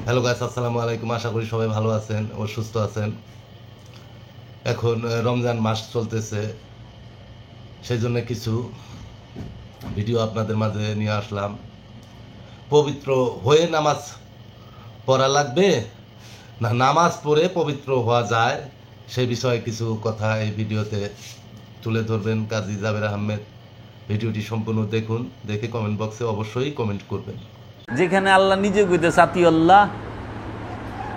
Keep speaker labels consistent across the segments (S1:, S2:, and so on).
S1: Hello guys, আসসালামু আলাইকুম। আশা করি সবাই ভালো আছেন ও সুস্থ আছেন। এখন রমজান মাস চলতেছে, সেই জন্য কিছু ভিডিও আপনাদের মাঝে নিয়ে আসলাম। পবিত্র হয়ে নামাজ পড়া লাগবে না নামাজ পড়ে পবিত্র হওয়া যায়, সেই বিষয়ে কিছু কথা এই ভিডিওতে তুলে ধরবেন কাজী জাবের আহমেদ। ভিডিওটি সম্পূর্ণ দেখুন, দেখে কমেন্ট বক্সে অবশ্যই কমেন্ট করবেন।
S2: যেখানে আল্লাহ নিজে কইতেছে আতিউল্লাহ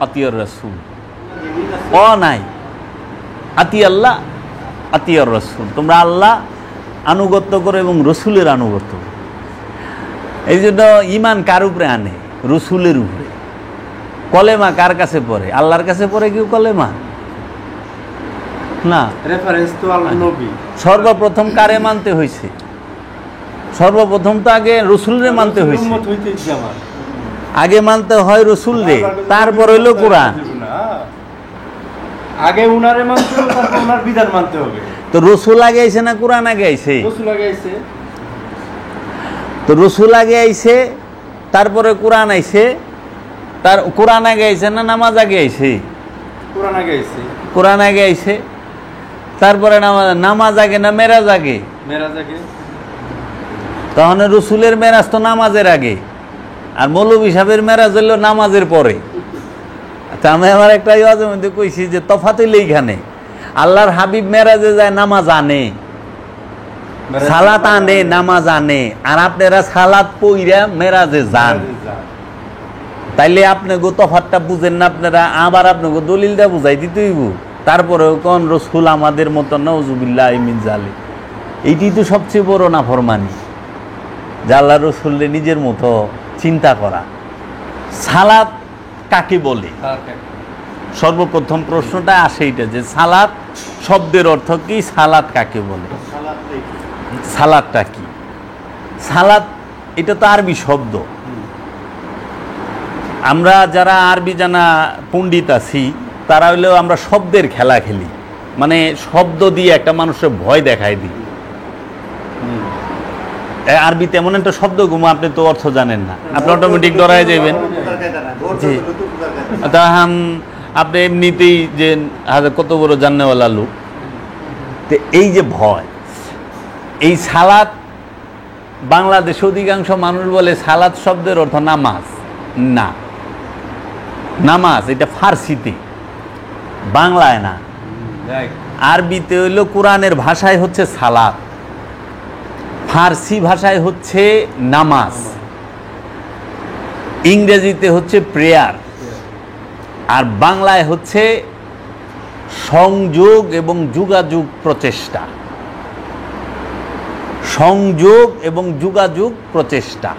S2: আতিউর রাসূল, নাই আতি আল্লাহ আতিউর রাসূল, তোমরা আল্লাহ আনুগত্য করো এবং রসুলের আনুগত্য করো। এই জন্য ইমান কার উপরে আনে? রসুলের উপরে। কলেমা কার কাছে পড়ে? আল্লাহর কাছে পড়ে কেউ কলেমা? না,
S3: রেফারেন্স তো আল্লাহ নবী।
S2: সর্বপ্রথম কারে মানতে হয়েছে? সর্বপ্রথম তো আগে রসুলরে মানতে হয়েছে। আগে মানতে হয় রসুল রে, তারপর হইলো কোরআন।
S3: আগে উনারে মানতে হবে, তারপর উনার বিধান মানতে হবে।
S2: তো রসুল আগে আইছে না কোরআন আগে আইছে?
S3: রসুল আগে আইছে।
S2: তো রসুল আগে আইছে, তারপরে কোরআন আইছে। তার কোরআন আগে আইছে না নামাজ আগে আইছে?
S3: কোরআন আগে আইছে।
S2: কোরআন আগে আইছে, তারপরে নামাজ আগে না মেরাজ আগে?
S3: মেরাজ আগে।
S2: তাহলে রসুলের মেরাজ তো নামাজের আগে, আর মৌলভী সাহেবের মেরাজ হইল নামাজের পরে। আচ্ছা, আমি আমার একটা ওয়াজের মধ্যে কইছি যে তফাৎ হইল এইখানে, আল্লাহর হাবিব মেরাজে যায় নামাজ আনে, সালাত আনে, নামাজ আনে, আর আপনারা সালাত পইরা মেরাজে যান। তাইলে আপনি গো তফাৎটা বুঝেন না আপনারা, আবার আপনাকে দলিলটা বুঝাই দিতে হইব। তারপরেও কোন রসুল আমাদের মতো নাউজুবিল্লাহ মিন জালিক। এইটি তো সবচেয়ে বড় নাফরমানি, যে আল্লাহ রসুলকে নিজের মতো চিন্তা করা। সালাত কাকে বলে? সর্বপ্রথম প্রশ্নটা আসে এটা, যে সালাত শব্দের অর্থ কি? সালাত কাকে বলে? সালাতটা কি? সালাত এটা তো আরবি শব্দ। আমরা যারা আরবি জানা পণ্ডিত আছি, তারা হইলেও আমরা শব্দের খেলা খেলি, মানে শব্দ দিয়ে একটা মানুষের ভয় দেখাই দিই। আরবিতে এমন একটা শব্দ ঘুমো, আপনি তো অর্থ জানেন না, আপনি অটোমেটিক ডরায় যাবেন। জি, তাহান আপনি এমনিতেই যে কত বড় জান্নেওয়ালা লোক। তো এই যে ভয়, এই সালাত, বাংলাদেশে অধিকাংশ মানুষ বলে সালাত শব্দের অর্থ নামাজ। না, নামাজ এটা ফার্সিতে, বাংলায় না। আরবিতে হইল, কোরআনের ভাষায় হচ্ছে সালাত, ফার্সি ভাষায় হচ্ছে নামাজ, ইংরেজিতে হচ্ছে প্রেয়ার, আর বাংলায় হচ্ছে সংযোগ এবং যোগাযোগ প্রচেষ্টা। সংযোগ এবং যোগাযোগ প্রচেষ্টা।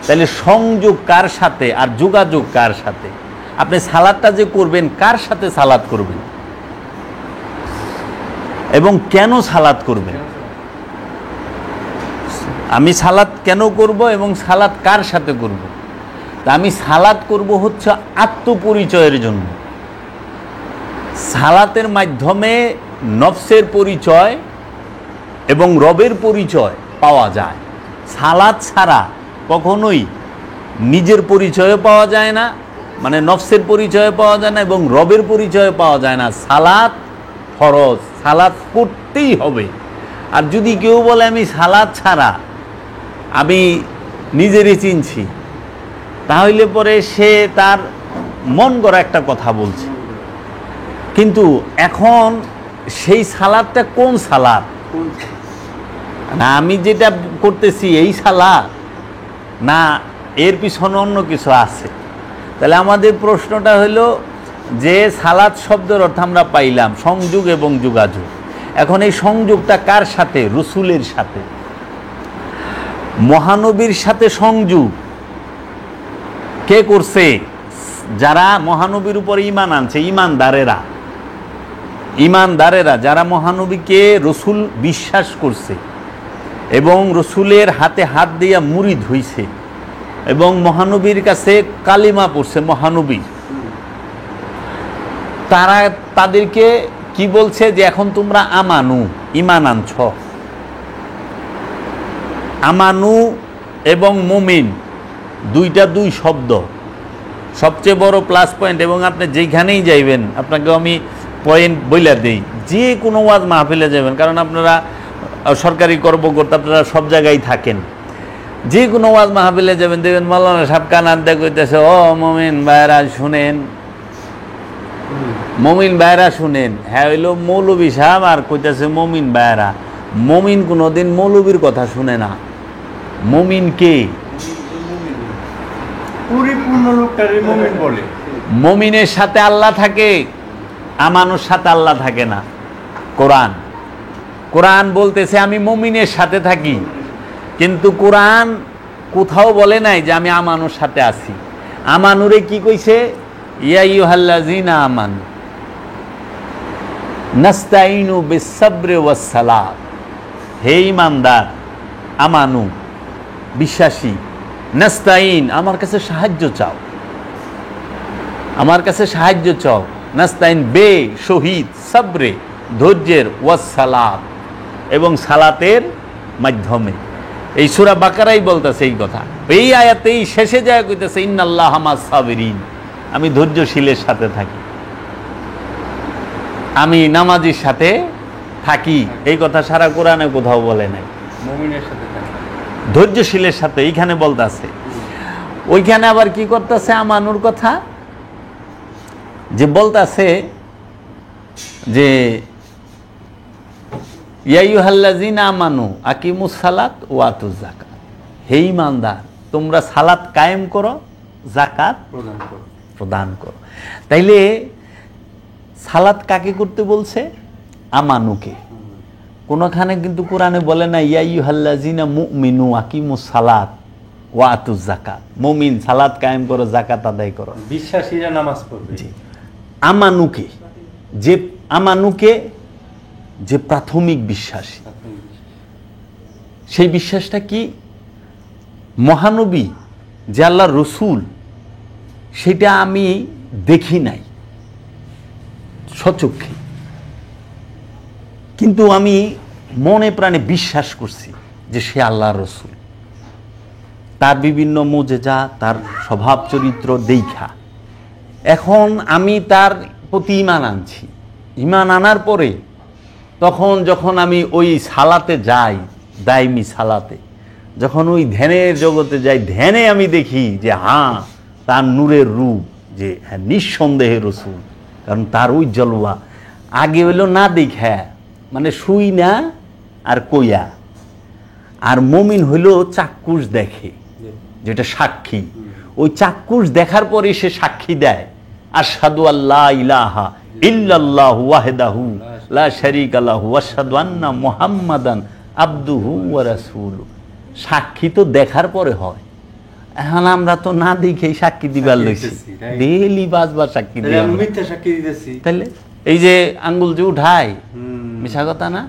S2: তাহলে সংযোগ কার সাথে আর যোগাযোগ কার সাথে? আপনি সালাদটা যে করবেন, কার সাথে সালাদ করবেন এবং কেন সালাদ করবেন? আমি সালাদ কেন করব এবং সালাদ কার সাথে করব? তা আমি সালাদ করব হচ্ছে আত্মপরিচয়ের জন্য। সালাতের মাধ্যমে নফসের পরিচয় এবং রবের পরিচয় পাওয়া যায়। সালাদ ছাড়া কখনোই নিজের পরিচয়ও পাওয়া যায় না, মানে নফসের পরিচয় পাওয়া যায় না এবং রবের পরিচয় পাওয়া যায় না। সালাত ফরজ, সালাত করতেই হবে। আর যদি কেউ বলে আমি সালাত ছাড়া আমি নিজেরই চিনছি, তাহলে পরে সে তার মন গড়া একটা কথা বলছে। কিন্তু এখন সেই সালাদটা কোন সালাদ? না আমি যেটা করতেছি এই সালাদ, না এর পিছনে অন্য কিছু আছে? তাহলে আমাদের প্রশ্নটা হলো যে সালাত শব্দের অর্থ আমরা পাইলাম সংযোগ এবং যোগাযোগ। এখন এই সংযোগটা কার সাথে? রসুলের সাথে, মহানবীর সাথে সংযোগ কে করছে? যারা মহানবীর উপরে ঈমান আনছে, ঈমানদারেরা। ঈমানদারেরা যারা মহানবীকে রসুল বিশ্বাস করছে এবং রসুলের হাতে হাত দিয়া মুরিদ হইছে এবং মহানবীর কাছে কালিমা পড়ছে মহানবী, তারা তাদেরকে কি বলছে? যে এখন তোমরা আমানু, ঈমান আনছ। আমানু এবং মুমিন দুইটা দুই শব্দ। সবচেয়ে বড় প্লাস পয়েন্ট। এবং আপনি যেখানেই যাইবেন, আপনাকে আমি পয়েন্ট বইলা দেই, যে কোনো ওয়াজ মাহফিলে যাবেন, কারণ আপনারা সরকারি কর্মকর্তা, আপনারা সব জায়গায় থাকেন, যে কোনো ওয়াজ মাহফিলে যাবেন, দেখবেন মাওলানা সাহেব কানার দেখ কইতেছে, ও মমিন ভাইরা শুনেন, মমিন ভাইরা শুনেন। হ্যাঁ হইলো মৌলবী সাহেব, আর কইতেছে মমিন ভাইরা। মমিন কোনোদিন মৌলবীর কথা শুনে না। মমিন কে?
S3: পরিপূর্ণ লোকটারে মুমিন বলে।
S2: মমিনের সাথে আল্লাহ থাকে, আমানুর সাথে আল্লাহ থাকে না। কোরআন কোরআন বলতেছে আমি মমিনের সাথে থাকি, কিন্তু কোরআন কোথাও বলে নাই যে আমি আমানুর সাথে আছি। আমানুরে কি কইছে? ইয়া আইয়ুহাল্লাযীনা আমানু নাস্তাইনু বিস-সাবরি ওয়াস-সালাত। হে ঈমানদার, আমানু বিশ্বাসী, নাস্তাইন আমার কাছে সাহায্য চাও, আমার কাছে সাহায্য চাও। নাস্তাইন বে শহীদ, সাবরে ধৈর্যের, ওয়াস-সালাত এবং সালাতের মাধ্যমে। এই সূরা বাকারাই বলতেছে এই কথা। এই আয়াতেই শেষে যায় কইতেছে ইন্নাল্লাহা মাস-সাবিরিন, আমি ধৈর্যশীলের সাথে থাকি, আমি নামাজির সাথে থাকি। এই কথা সারা কোরআনে কোথাও বলে নাই।
S3: মুমিনের সাথে থাকে।
S2: ধৈর্যশীলের সাথে এইখানে বলতেছে। ওইখানে আবার কি করতেছে? আমানুর কথা যে বলতেছে যে ইয়া আইয়ুহাল্লাযীনা আমানু আকিমুস সালাত ওয়া আতুজ যাকাত। হে ঈমানদার, তোমরা সালাত কায়েম করো, যাকাত প্রদান করো। তাইলে সালাত কাকে করতে বলছে? আমানুকে। কোনখানে কিন্তু কোরআনে বলে না ইয়া আইয়ুহাল্লাযীনা মুমিনু আকিমুস সালাত ওয়া আতুজ যাকাত। মুমিন সালাত কায়েম করো, যাকাত আদায় করো।
S3: বিশ্বাসীরা নামাজ পড়বে।
S2: জি। আমানুকে, যে আমানুকে যে প্রাথমিক বিশ্বাসী, সেই বিশ্বাসটা কি? মহানবী যে আল্লাহর রসুল, সেটা আমি দেখি নাই সচক্ষে, কিন্তু আমি মনে প্রাণে বিশ্বাস করছি যে সে আল্লাহর রসুল। তার বিভিন্ন মুজেজা, তার স্বভাব চরিত্র দেখা এখন আমি তার প্রতি ঈমান আনছি। ঈমান আনার পরে তখন যখন আমি ওই সালাতে যাই, দায়মি সালাতে, যখন ওই ধ্যানের জগতে যাই, ধ্যানে আমি দেখি যে হ্যাঁ, তার নূরের রূপ, যে হ্যাঁ নিঃসন্দেহে রসুল। কারণ তার ওই জলওয়া আগে হইল না দেখা, মানে শুই না আর কইয়া। আর মুমিন হইল চাক্ষুষ দেখে, যেটা সাক্ষী। ওই চাক্ষুষ দেখার পরে সে সাক্ষী দেয়, আশহাদু আল্লা ইলাহা ইল্লাল্লাহু ওয়াহদাহু লা শারীকা লাহু ওয়া আশহাদু আন্না মুহাম্মাদান আবদুহু ওয়া রাসূলুহু। সাক্ষী তো দেখার পরে হয়, এখন আমরা তো না দেখেই সাক্ষী দিবার লইছি, ডেইলি বাজবার সাক্ষী দিই।
S3: আমি মিথ্যা সাক্ষী দিতেছি।
S2: তাহলে এই যে আঙ্গুল যে উঠাই, মিছা কথা না?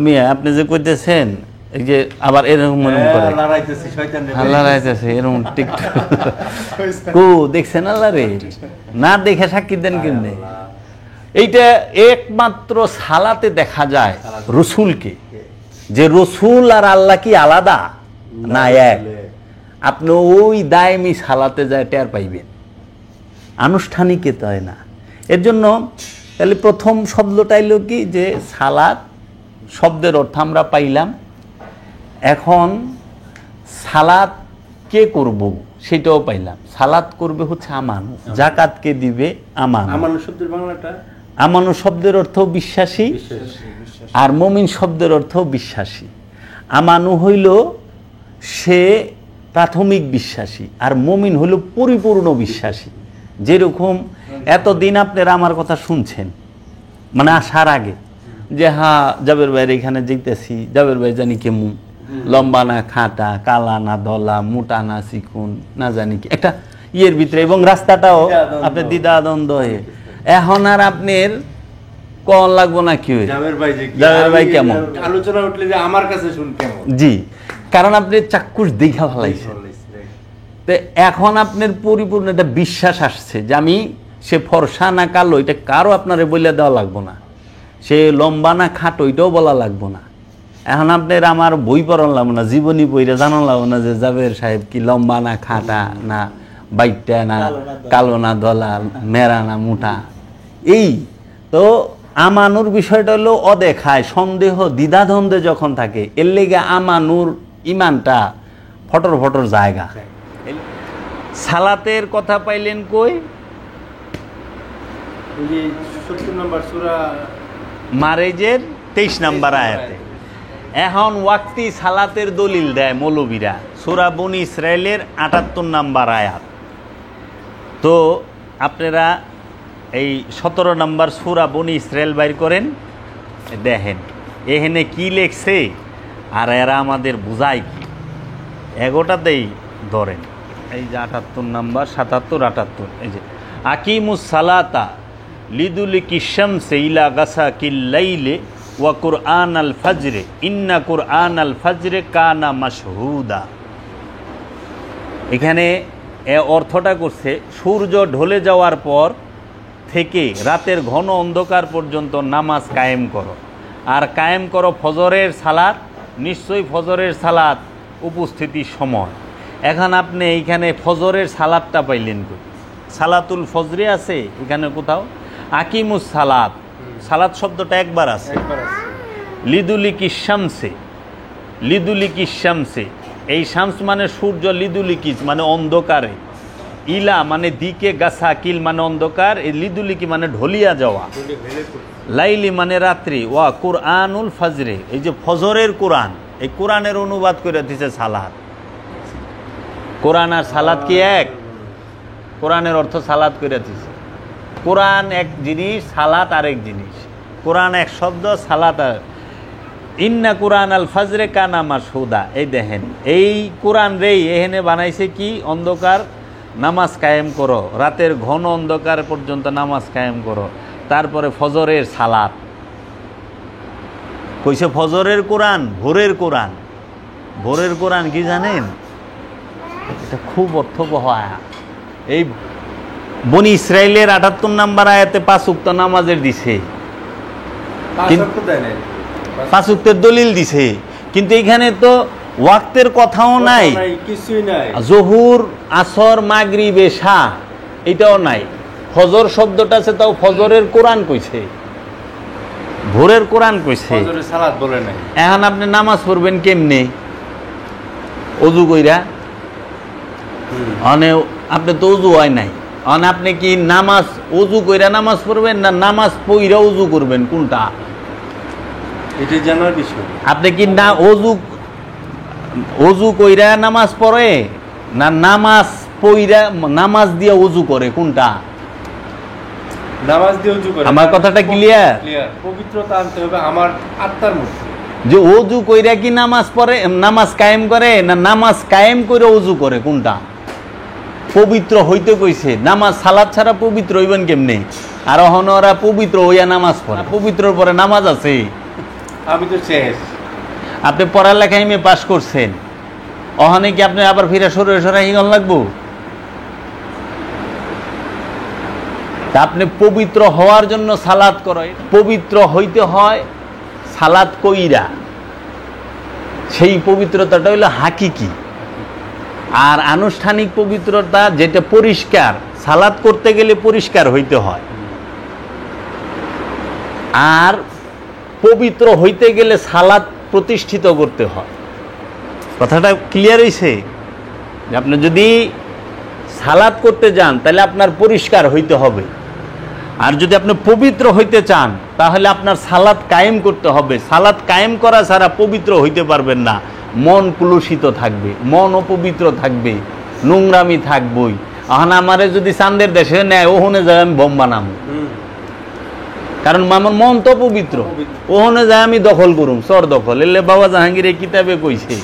S2: মিয়া আপনি যে কইতেছেন, এই যে আবার এরকম মনে করে
S3: লড়াইতেছি, শয়তান রে
S2: আল্লাহ রাইতেছে এরকম টিকটক কো দেখছেন আল্লাহ রে, না দেখে সাক্ষী দেন কেমনে? এইটা একমাত্র সালাতে দেখা যায় রসুলকে, যে রসুল আর আল্লাহ কি আলাদা না এক। আপনি ওই দায়মি সালাতে যায় টের পাইবেন, আনুষ্ঠানিকে তো হয় না। এর জন্য তাহলে প্রথম শব্দটা এলো কি, যে সালাত শব্দের অর্থ আমরা পাইলাম। এখন সালাত কে করব সেটাও পাইলাম। সালাত করবে হচ্ছে আমানু, যাকাত কে দিবে? আমানু।
S3: আমানু শব্দের বাংলাটা?
S2: আমানু শব্দের অর্থ বিশ্বাসী, আর মুমিন শব্দের অর্থ বিশ্বাসী। আমানু হইল সে প্রাথমিক বিশ্বাসী, আর মুমিন হইল পরিপূর্ণ বিশ্বাসী। যেরকম এতদিন আপনারা আমার কথা শুনছেন, মানে আসার আগে, যে হ্যাঁ জাবের ভাইয়ের এখানে যেতেছি, জাবের ভাই জানি কেমন, লম্বা না খাটা, কালা না দলা, মোটা না চিকুন, না জানি কি একটা ইয়ের ভিতরে, এবং রাস্তাটাও আপনার দ্বিধাদ্বন্দ্ব হয়ে। এখন আর আপনার কন লাগবো না কি
S3: জাবের ভাই যে
S2: জাবের ভাই কেমন
S3: আলোচনা উঠলে যে আমার কাছে শুন কেমন।
S2: জি, কারণ আপনি চাক্ষুষ দেখা ফেলাইছেন। তো এখন আপনার পরিপূর্ণ একটা বিশ্বাস আসছে যে আমি, সে ফর্সা না কালো এটা কারো আপনারে বলে দেওয়া লাগবো না, সে লম্বা না খাটো এটাও বলা লাগবো না। এখন আপনার আমার বই পড়ান লাগবো না, জীবনী বইটা জানান লাগবো না যে জাবের সাহেব কি লম্বা না খাটা, না বাইটটা না, কালো না দলা, মেরা না মুঠা, এই তো আমানুর বিষয়টা হলো অদেখায় সন্দেহ দ্বিধাদ্বন্দ্বে যখন থাকে, এর লেগে আমানুর ইমানটা ফটর ফটর জায়গা। সালাতের কথা পাইলেন কই?
S3: ওই যে 70 নম্বর সূরা
S2: মারেজের 23 নম্বর আয়াতে। এখন ওয়াক্তি সালাতের দলিল দেয় মৌলবীরা সূরা বনী ইসরাইলের 78 নম্বর আয়াত। তো আপনারা এই 17 নম্বর সূরা বনী ইসরাইল বাইর করেন, দেখেন এখানে কি লেখছে আর এরা আমাদের বুঝায় কি, এগোটাতেই ধরেন। এই যে 78 নম্বর, 77, 78, এই যে আকিমুস সালাতা লিদুলিকি শামসি ইলা গাসাকিল লাইলি ওয়া কুরআন আল ফাজরে ইন্না কুরআন আল ফাজরে কানা মাশহুদা। এখানে অর্থটা করছে সূর্য ঢলে যাওয়ার পর থেকে রাতের ঘন অন্ধকার পর্যন্ত নামাজ কায়েম করো, আর কায়েম করো ফজরের সালাত, নিশ্চয়ই ফজরের সালাত উপস্থিতির সময়। এখন আপনি এইখানে ফজরের সালাতটা পাইলেন কই? সালাতুল ফজরে আছে এখানে কোথাও? আকিমুস সালাত, সালাত শব্দটা একবার আছে। লিদুলিকি শামসে, লিদুলিকি শামসে, এই শামস মানে সূর্য, লিদুলিকিস মানে অন্ধকারে, ইলা মানে দিকে, গাসাকিল মানে অন্ধকার, এই লিদুলিকি মানে ঢলিয়া যাওয়া, লাইলি মানে রাত্রি, ওয়া কুরআনুল ফাজরে, এই যে ফজরের কোরআন, এই কোরআনের অনুবাদ করে দিছে সালাত। কোরআন আর সালাত কি এক? কোরআনের অর্থ সালাত করে দিছে। কোরআন এক জিনিস, সালাত আরেক জিনিস। কোরআন এক শব্দ, সালাত আর। ইন্না কুরআন আল ফাজরে কানা মাশহুদা, এই দেখেন এই কোরআন রে এখানে বানাইছে কি? অন্ধকার নামাজ কায়েম করো, রাতের ঘন অন্ধকার পর্যন্ত নামাজ কায়েম করো, তারপরে ফজরের সালাত কইছে। ফজরের কোরআন, ভোরের কোরআন। ভোরের কোরআন কি জানেন? এটা খুব অর্থবহ আয়াত। এই বনী ইসরাইলের 78 নম্বর আয়াতে 5 ওয়াক্ত নামাজের দিছে, 5 ওয়াক্তের দলিল দিছে, কিন্তু এখানে তো ওয়াক্তের কথাও নাই,
S3: কিছুই নাই।
S2: জোহর, আসর, মাগরিব, এশা এটাও নাই। ফজর শব্দটা আছে, তাও ফজরের কোরআন কইছে, ভোরের কোরআন কইছে,
S3: ফজরের সালাত বলে নাই।
S2: এখন আপনি নামাজ পড়বেন কেমনে? অজু কইরা? মানে আপনি তো অজু হয় নাই, মানে আপনি কি নামাজ অজু কইরা নামাজ পড়বেন না নামাজ পইরা অজু করবেন, কোনটা?
S3: এটা জানার বিষয়।
S2: আপনি কি না অজু কইরা নামাজ পড়ে না নামাজ পইরা নামাজ দিয়ে অজু করে, কোনটা?
S3: নামাজ দিয়ে অজু করে।
S2: আমার কথাটা ক্লিয়ার?
S3: ক্লিয়ার। পবিত্রতা আনতে হবে আমার আত্মার মধ্যে।
S2: যে অজু কইরা কি নামাজ পড়ে, নামাজ কায়েম করে না নামাজ কায়েম করে অজু করে, কোনটা? পবিত্র হইতে কইছে। নামাজ সালাত ছাড়া পবিত্র হইবেন কেমনে? আর ওরা পবিত্র হইয়া নামাজ পড়ে, পবিত্রর পরে নামাজ আছে?
S3: আমি তো শেষ।
S2: আপনি পড়ালেখা এমএ পাস করছেন, ওখানে কি আপনি আবার ফিরে সরে সরে হিগন লাগবো? আপনি পবিত্র হওয়ার জন্য সালাত করে, পবিত্র হইতে হয় সালাত কইরা, সেই পবিত্রতাটা হইল হাকিকি। আর আনুষ্ঠানিক পবিত্রতা যেটা পরিষ্কার, সালাত করতে গেলে পরিষ্কার হইতে হয়, আর পবিত্র হইতে গেলে সালাত প্রতিষ্ঠিত করতে হয়। কথাটা ক্লিয়ার হইছে? যে আপনি যদি সালাত করতে যান তাহলে আপনার পরিষ্কার হইতে হবে, আর যদি আপনি পবিত্র হইতে চান তাহলে আপনার সালাত কায়েম করতে হবে। সালাত কায়েম করা ছাড়া পবিত্র হইতে পারবেন না। মন কুলুষিত থাকবে, মন অপবিত্র থাকবে, নোংরামি থাকবই। এখন আমারে যদি চান্দের দেশে নেয়, ওখানে যায় আমি বোম বানাবো, কারণ আমার মন তো পবিত্র। ওখানে যায় আমি দখল করুম, চর দখল। এলে বাবা জাহাঙ্গীর এই কিতাবে কইছে,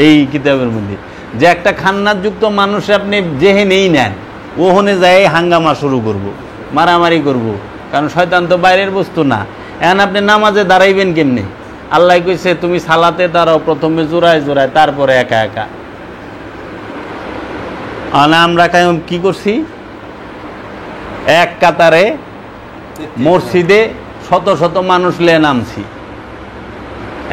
S2: এই কিতাবের মধ্যে, যে একটা খান্নাতযুক্ত মানুষ আপনি যেহেনেই নেন, ওখানে যায় হাঙ্গামা শুরু করব, মারামারি করব, কারণ শয়তান তো বাইরের বস্তু না। এখন আপনি নামাজে দাঁড়াইবেন কেমনে? আল্লাহ কইছে তুমি সালাতে দাঁড়াও, প্রথমে জোড়ায় জোড়ায়, তারপরে একা একা। আমরা কি করছি? এক কাতারে মসজিদে শত শত মানুষ লে নামছি।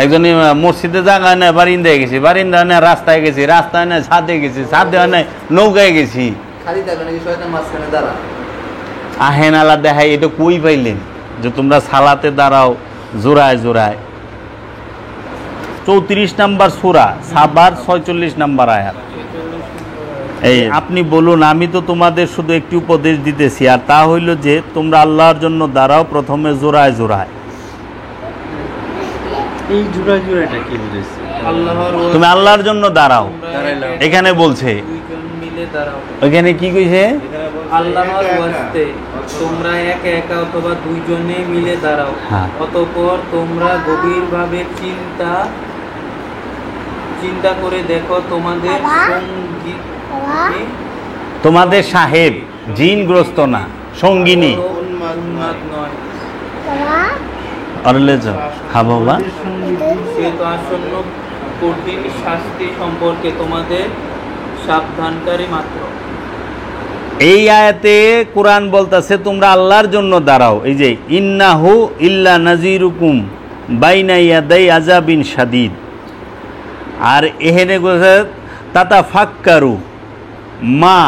S2: একজন মসজিদে জায়গায় নেয় বারিন্দায় গেছি, বারিন্দা নেয় রাস্তায় গেছি, রাস্তায় নেয় ছাদে গেছি, ছাদে নেয় নৌকায় গেছি,
S4: খালি থাকলে নাকি শয়তান মাঝখানে দাঁড়া।
S2: আহেন আলা দেখাই, এটা কই পাইলেন যে তোমরা সালাতে দাঁড়াও জোড়ায় জোড়ায়? 34 নম্বর সূরা সাবার 46 নম্বর আয়াত। এই আপনি বলুন, আমি তো তোমাদের শুধু একটি উপদেশ দিতেছি, আর তা হইল যে তোমরা আল্লাহর জন্য দাঁড়াও প্রথমে জোড়ায় জোড়ায়।
S3: এই জোড়া জোড়াটা কি বুঝেছি?
S2: তুমি আল্লাহর জন্য দাঁড়াও, এখানে বলছে।
S5: দুইজন মিলে দাঁড়াও।
S2: ওইখানে কি কইছে?
S5: আল্লাহর ওয়াস্তে তোমরা একা একা অথবা দুইজনে মিলে দাঁড়াও।
S2: হ্যাঁ।
S5: অতঃপর তোমরা গভীরভাবে চিন্তা করে দেখো তোমাদের সঙ্গী
S2: তোমাদের সাহেব জিনগ্রস্ত না, সঙ্গিনী।
S5: উন্মাদ নয়,
S2: অরলে যাও, হ্যাঁ বাবা।
S5: সে তো আসন্ন কঠিন শাস্তি সম্পর্কে তোমাদের সাবধানকারী মাত্র।
S2: এই আয়াতে কোরআন বলতেছে তোমরা আল্লাহর জন্য দাঁড়াও। এই যে ইন্নাহু ইল্লা নাজিরুকুম বাইনা ইয়াদাই আযাবিন শাদীদ। আর এখানে বলছে তাতা ফাক্কারু মা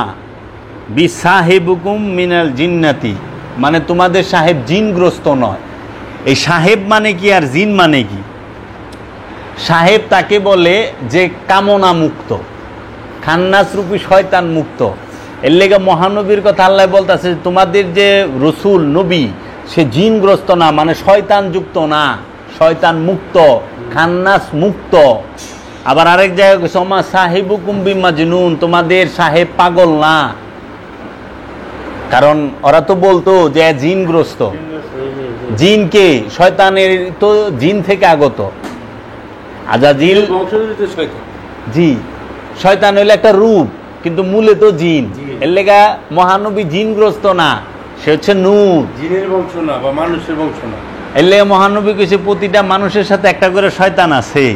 S2: বিসাহিবুকুম মিনাল জিন্নাতি, মানে তোমাদের সাহেব জিনগ্রস্ত নয়। এই সাহেব মানে কি আর জিন মানে কি? সাহেব তাকে বলে যে কামনা মুক্ত, খান্নাস রূপী শয়তান মুক্ত। এর লেগে মহানবীর কথা আল্লাহ বলতেছে তোমাদের যে রসুল নবী সে জিনগ্রস্ত না, মানে শয়তান যুক্ত না, শয়তান মুক্ত, খান্নাস মুক্ত। আবার আরেক জায়গায় সমা সাহেবুকুম বিমাজনুন, তোমাদের সাহেব পাগল না। কারণ ওরা তো বলতো যে জিনগ্রস্ত। জিনকে শয়তানের তো জিন থেকে আগত আজাজিল
S3: বংশোদ্ভূত শয়তান।
S2: জি, শয়তান হইলে একটা রূপ, কিন্তু মূলে তো জিন। এর লেগা মহানবী জিনগ্রস্ত না, সে হচ্ছে নূর।
S3: জিনের বংশ না বা মানুষের বংশ না।
S2: এর লেগে মহানবী কইছে প্রতিটা মানুষের সাথে একটা করে শয়তান আছে,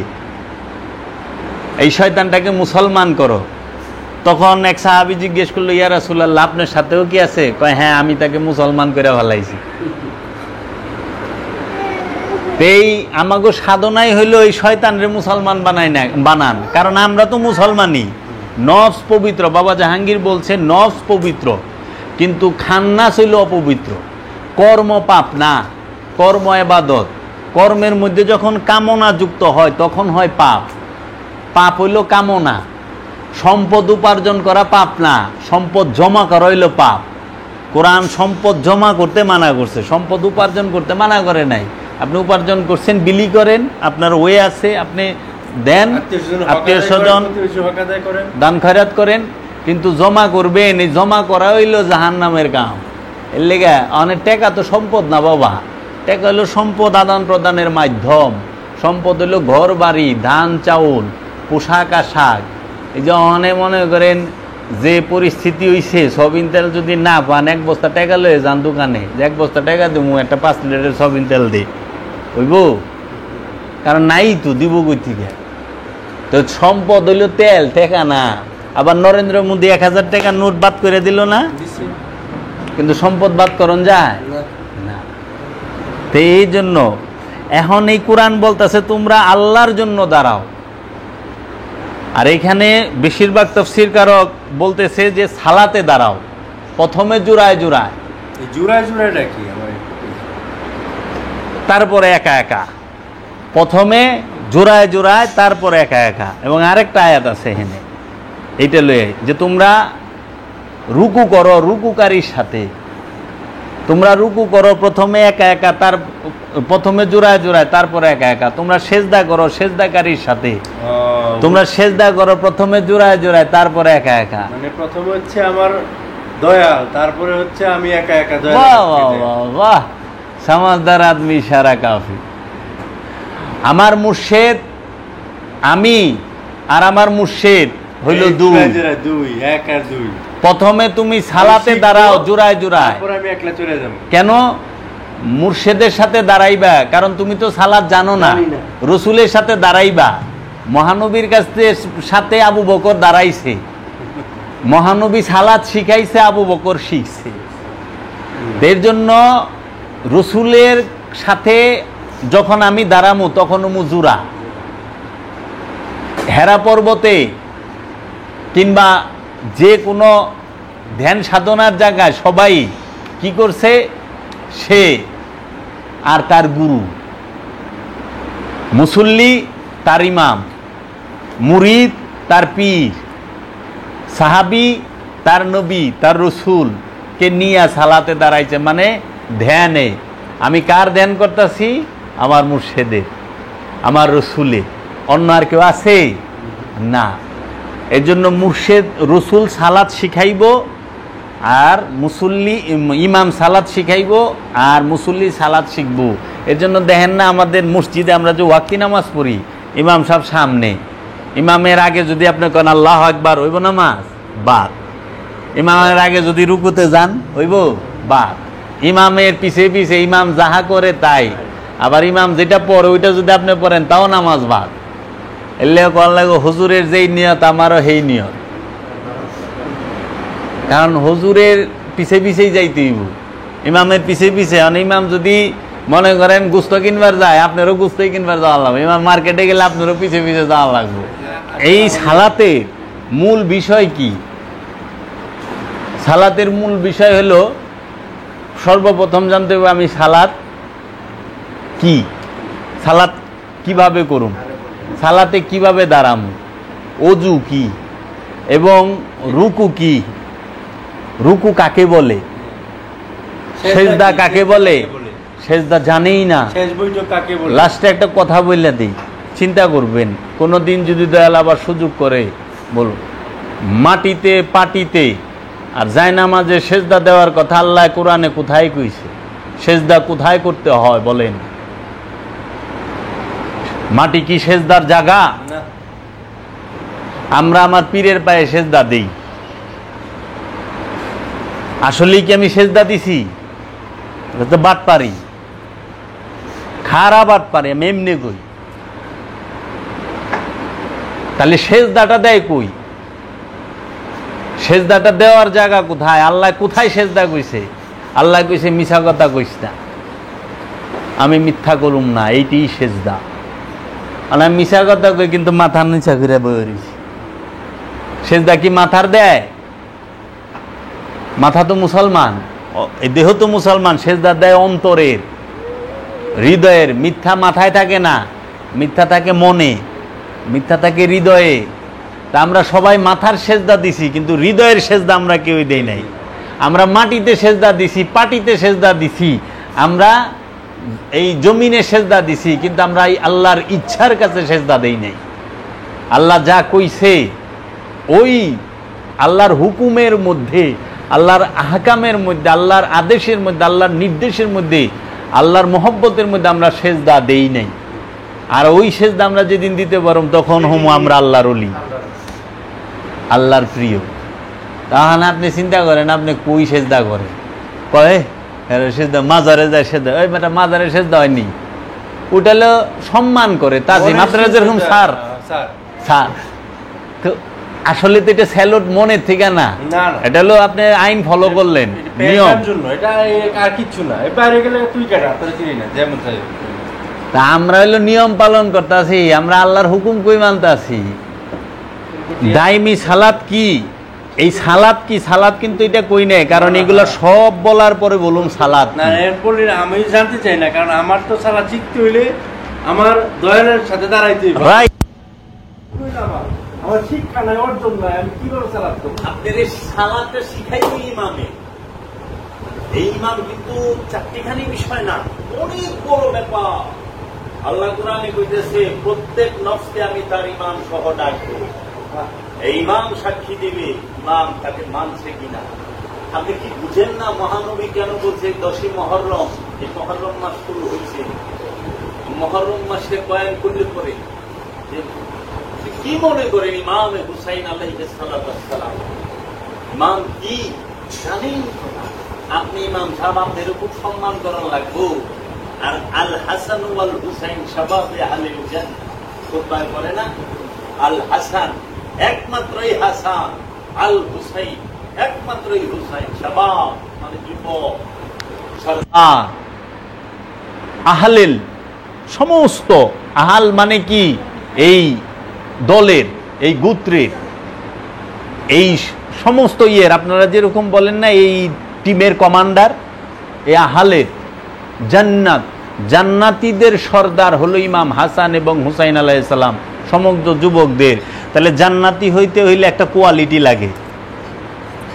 S2: এই শয়তানটাকে মুসলমান করো। তখন এক সাহাবী জিজ্ঞেস করলো, ইয়া রাসূলুল্লাহ আপনার সাথেও কি আছে? কয় হ্যাঁ, আমি তাকে মুসলমান করে ফেলাইছি। এই আমাগো সাধনাই হইলো এই শয়তানরে মুসলমান বানান, কারণ আমরা তো মুসলমানই। নফস পবিত্র, বাবা জাহাঙ্গীর বলছে নফস পবিত্র, কিন্তু খান্নাস হইল অপবিত্র। কর্ম পাপ না, কর্ম ইবাদত। কর্মের মধ্যে যখন কামনা যুক্ত হয় তখন হয় পাপ। পাপ হইল কামনা। সম্পদ উপার্জন করা পাপ না, সম্পদ জমা করা হইল পাপ। কোরআন সম্পদ জমা করতে মানা করছে, সম্পদ উপার্জন করতে মানা করে নাই। আপনি উপার্জন করছেন, বিলি করেন, আপনার ওয়ে আছে, আপনি দেন, আত্মীয় স্বজন দান খয়রাত করেন, কিন্তু জমা করবেন। এই জমা করা হইল জাহান্নামের কাম। এর লেগে অনেক টাকা তো সম্পদ না বাবা, টাকা হইল সম্পদ আদান প্রদানের মাধ্যম। সম্পদ হইল ঘর বাড়ি, ধান চাউল, পোশাক আশাক। এই যে অনেক মনে করেন যে পরিস্থিতি হইছে, সবিন তেল যদি না পান, এক বস্তা টাকা লয়ে যান দোকানে, যে এক বস্তা টাকা দেবো, একটা 5 লিটারের সবিন তেল দে, হইব? কারণ নাই তো, দিব কই থেকে? তো সম্পদ হইল তেল, টাকা না। আবার নরেন্দ্র মোদী 1000 টাকা নোট বাদ করে দিল না, কিন্তু সম্পদ বাদ করন যায় না। তো এই জন্য এখন এই কোরআন বলতেছে তোমরা আল্লাহর জন্য দাঁড়াও। আর এখানে বেশিরভাগ তাফসীর কারক বলতেছে যে সালাতে দাঁড়াও, প্রথমে জোড়ায় জোড়ায়,
S3: জোড়ায় জোড়াটা কি?
S2: তারপরে একা একা। প্রথমে জোড়ায় জোড়ায়, তারপরে একা একা। এবং আরেকটা আয়াত আছে এখানে, এইটা লয়ে যে তোমরা রুকু করো রুকুকারীর সাথে। তোমরা রুকু করো প্রথমে একা একা, তার প্রথমে জোড়ায় জোড়ায়, তারপরে একা একা। তোমরা সেজদা করো সেজদাকারীর সাথে। তোমরা সেজদা করো প্রথমে জোড়ায় জোড়ায়, তারপরে একা একা।
S3: মানে প্রথমে হচ্ছে আমার দয়াল, তারপরে হচ্ছে আমি একা একা দয়াল।
S2: বাহ বাহ বাহ বাহ, সমাজদার আদমি সারা কাফি। আমার মুর্শেদ আমি, আর আমার মুর্শেদ হইল দুই।
S3: দুই, এক আর দুই।
S2: প্রথমে তুমি সালাতে দাঁড়াও জোড়ায় জোড়ায়।
S3: তারপর আমি একলা চলে যাব।
S2: কেন? মুর্শেদের সাথে দাঁড়াইবা, কারণ তুমি তো সালাত জানো না। রসুলের সাথে দাঁড়াইবা। মহানবীর সাথে আবু বকর দাঁড়াইছে, মহানবী সালাত শিখাইছে, আবু বকর শিখছে। এর জন্য রসুলের সাথে যখন আমি দাঁড়ামু তখন মুজুরা। হেরা পর্বতে কিংবা যে কোনো ধ্যান সাধনার জায়গায় সবাই কি করছে, সে আর তার গুরু, মুসল্লি তার ইমাম, মুরিদ তার পীর, সাহাবি তার নবী, তার রসুলকে নিয়ে সালাতে দাঁড়াইছে। মানে ধ্যানে আমি কার ধ্যান করতেছি? আমার মুর্শেদের, আমার রসুলে। অন্য আর কেউ আছে না। এই জন্য মুর্শেদ রসুল সালাত শিখাইব, আর মুসল্লি ইমাম সালাত শিখাইব, আর মুসল্লি সালাত শিখব। এর জন্য দেখেন না আমাদের মসজিদে আমরা যে ওয়াক্তি নামাজ পড়ি, ইমাম সাহেব সামনে, ইমামের আগে যদি আপনি কেন আল্লাহু আকবার হইব নামাজ বাদ, ইমামের আগে যদি রুকুতে যান হইব বাদ, ইমামের পিছে পিছে ইমাম যাহা করে তাই, আবার ইমাম যেটা পড়ে ওইটা যদি আপনি পড়েন তাও নামাজ বাদ। এলে কল লাগো হুজুরের যেই নিয়ত আমারও সেই নিয়ত, কারণ হুজুরের পিছে পিছেই যাইতে হইব, ইমামের পিছে পিছে। ইমাম যদি মনে করেন গুস্ত কিনবার যায়, আপনারও গুস্তই কিনবার যাওয়া লাগবে, ইমাম মার্কেটে গেলে আপনারও পিছে পিছে যাওয়া লাগবে। এই সালাতের মূল বিষয় কি? সালাতের মূল বিষয় হলো সর্বপ্রথম জানতে হবে আমি সালাত কি, সালাত কিভাবে করুম, সালাতে কিভাবে দাঁড়াম, অজু কি, এবং রুকু কি, রুকু কাকে বলে, সেজদা কাকে বলে, সেজদা জানেই না। লাস্টে একটা কথা বললে দিই, চিন্তা করবেন কোনো দিন যদি দয়াল আবার সুযোগ করে, বলুন মাটিতে পাটিতে আর জায়নামাজে সেজদা দেওয়ার কথা আল্লাহ কোরআনে কোথায় কইছে? সেজদা কোথায় করতে হয় বলেন? মাটি কি সেজদার জায়গা? আমরা আমার পীরের পায়ে সেজদা দেই, আসলেই কি আমি সেজদা দিছি? তো বাট পারি, খারাপ বাট পারি, আমি এমনি কই। তাহলে সেজদাটা দেয় কই? সেজদাটা দেওয়ার জায়গা কোথায়? আল্লাহ কোথায় সেজদা কইছে? আল্লাহ কইছে মিছা কথা কইস না, আমি মিথ্যা করুম না, এইটি সেজদা। আর আমি মিছা কথা কই কিন্তু মাথার নিচা করে বয়ে রয়েছি। সেজদা কি মাথার দেয়? মাথা তো মুসলমান, এই দেহ তো মুসলমান, সেজদা দেয় অন্তরের, হৃদয়ের। মিথ্যা মাথায় থাকে না, মিথ্যা থাকে মনে, মিথ্যা থাকে হৃদয়ে। তা আমরা সবাই মাথার সেজদা দিছি, কিন্তু হৃদয়ের সেজদা আমরা কেউই দেই নাই। আমরা মাটিতে সেজদা দিছি, পাটিতে সেজদা দিছি, আমরা এই জমিনে সেজদা দিছি, কিন্তু আমরা এই আল্লাহর ইচ্ছার কাছে সেজদা দেই নাই। আল্লাহ যা কইছে ওই আল্লাহর হুকুমের মধ্যে, আল্লাহর আহকামের মধ্যে, আল্লাহর আদেশের মধ্যে, আল্লাহর নির্দেশের মধ্যে, আল্লাহর মহব্বতের মধ্যে আমরা সেজদা দেই নাই। আর ওই সেজদা আমরা যেদিন দিতে পারব তখন হম আমরা আল্লাহর ওলি, আল্লাহর প্রিয়। তাহলে আপনি চিন্তা করেন আপনি কই সেজদা করেন, কয়ে সেজদা মাজারে যায় সেজদা, ওই বেটা মাজারে সেজদা হয়নি, ওটা হলো সম্মান করে তাজিম। আপনারা যেরকম স্যার স্যার, তো আসলে তো এটা স্যালুট মনের থেকে না, এটা হলো আপনি আইন ফলো করলেন, নিয়ম।
S3: এটা আর কিচ্ছু না, বাইরে গেলে তুই কাটা আপনারা চিনি না যেমন চাই।
S2: তা আমরা হলো নিয়ম পালন করতেছি, আমরা আল্লাহর হুকুম কই মানতাছি। দাইমি সালাত কি? এই সালাত কি? সালাত কিন্তু এটা কই নাই, কারণ এগুলো সব বলার পরে বলুন সালাত
S3: না। এরপরে আমি জানতে চাই না, কারণ আমার তো সালাত শিখতে হইলে আমার দয়ালের সাথে দাঁড়াইতে হবে।
S2: রাইট।
S3: আমার শিক্ষা নাই, অর্জন নাই, আমি কিভাবে সালাত করব?
S2: আপনাদের সালাতে শিখাইবে ইমামে। এই ইমাম কিন্তু চারটিখানি বিষয় না, অনেক বড় ব্যাপার। আল্লাহ কোরআনে কইতেছে প্রত্যেক নফসকে আমি তার ইমাম সহ ডাকবো, এই ইমাম সাক্ষী দেবে ইমাম তাকে মানছে কিনা। আপনি কি বুঝেন না মহানবী কেন বলছে 10ই মুহররম? এই মুহররম মাস শুরু হয়েছে, মুহররম মাসে কয়েন করলে পরে কি মনে করেন ইমাম হুসাইন আলাইহিস সালাম ইমাম কি জানেন? আপনি ইমাম সাহেব আপনার খুব সম্মান করার লাগবো। আর আল হাসান ওয়াল হুসাইন শাবাবে আহলিল জান্নাহ খুতবায় বলে না, আল হাসান একমাত্রই হাসান, আল হুসাইন একমাত্রই হুসাইন, শাবাব মানে যুবক, সরদার, আহলিল সমস্ত, আহাল মানে কি? এই দলের, এই গোত্রের, এই সমস্ত ইয়ের আপনারা যেরকম বলেন না এই টিমের কমান্ডার, এ আহালের জান্নাত, জান্নাতীদের সর্দার হলো ইমাম হাসান এবং হুসাইন আলাইহিস সালাম, সমগ্র যুবকদের। তাহলে জান্নাতি হইতে হইলে একটা কোয়ালিটি লাগে,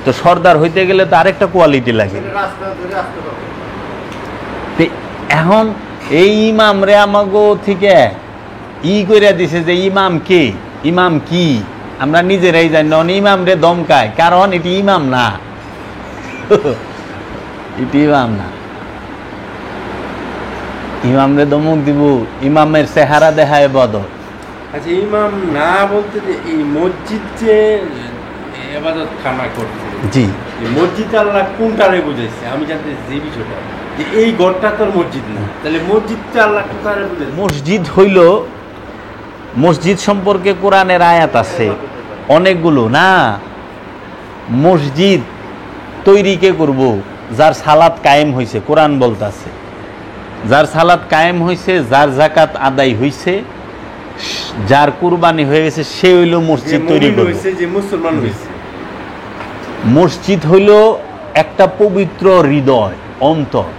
S2: তো সর্দার হইতে গেলে তো আরেকটা কোয়ালিটি লাগে।
S4: রাস্তা ধরে আসতে হবে।
S2: তো এখন এই ইমাম রে আমাগো থেকে করে দিছে যে ইমাম কে, ইমাম কি, আমরা নিজেরাই জানি না। ইমাম রে দমকায়, কারণ এটি ইমাম না, এটি ইমাম না। ইমাম রে দমক দিব, ইমামের চেহারা দেখায় বদর।
S3: আচ্ছা, ইমাম না বলতে যে এই মসজিদ যে ইবাদত খানা করছে,
S2: জি,
S3: এই মসজিদ আল্লাহ কোনটারে বুঝাইছে? আমি জানতে যে বিষয়টা যে এই ঘরটা তোর মসজিদ না, তাহলে মসজিদটা আল্লাহ কোনটারে বুঝাইছে?
S2: মসজিদ হইল, মসজিদ সম্পর্কে কোরআনের আয়াত আছে অনেকগুলো না। মসজিদ তৈরি কে করব? যার সালাত কায়েম হয়েছে, কোরআন বলতাছে যার সালাত কায়েম হয়েছে, যার জাকাত আদায় হয়েছে, যার কুরবানি হয়ে গেছে, সে হইল মসজিদ তৈরি করবে।
S3: হয়েছে যে মুসলমান হয়েছে।
S2: মসজিদ হইল একটা পবিত্র হৃদয়, অন্তর।